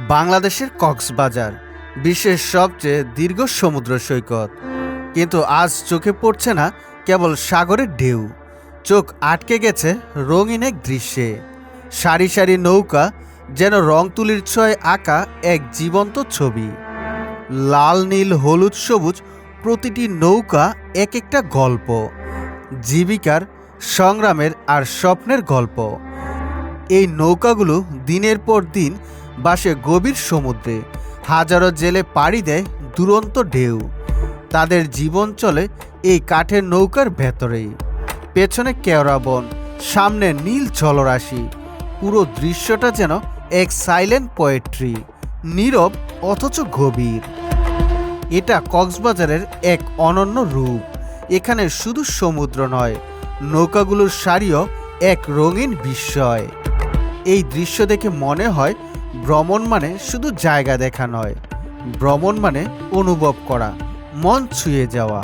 বাংলাদেশের কক্সবাজার বিশ্বের সবচেয়ে দীর্ঘ সমুদ্র সৈকত, কিন্তু আজ চোখে পড়ছে না কেবল সাগরের ঢেউ, চোখ আটকে গেছে রঙিন এক দৃশ্যে। সারি সারি নৌকা যেন রং তুলির ছোঁয়ায় আঁকা এক জীবন্ত ছবি। লাল নীল হলুদ সবুজ প্রতিটি নৌকা এক একটা গল্প, জীবিকার, সংগ্রামের আর স্বপ্নের গল্প। এই নৌকাগুলো দিনের পর দিন বাসে গভীর সমুদ্রে, হাজারো জেলে পাড়ি দেয় দুরন্ত ঢেউ। তাদের জীবন চলে এই কাঠের নৌকার ভেতরেই। পেছনে কেওড়া বন, সামনে নীল জলরাশি, পুরো দৃশ্যটা যেন এক সাইলেন্ট পোয়েট্রি, নীরব অথচ গভীর। এটা কক্সবাজারের এক অনন্য রূপ। এখানে শুধু সমুদ্র নয়, নৌকাগুলোর সারিও এক রঙিন বিস্ময়। এই দৃশ্য দেখে মনে হয় ভ্রমণ মানে শুধু জায়গা দেখা নয়, ভ্রমণ মানে অনুভব করা, মন ছুঁয়ে যাওয়া।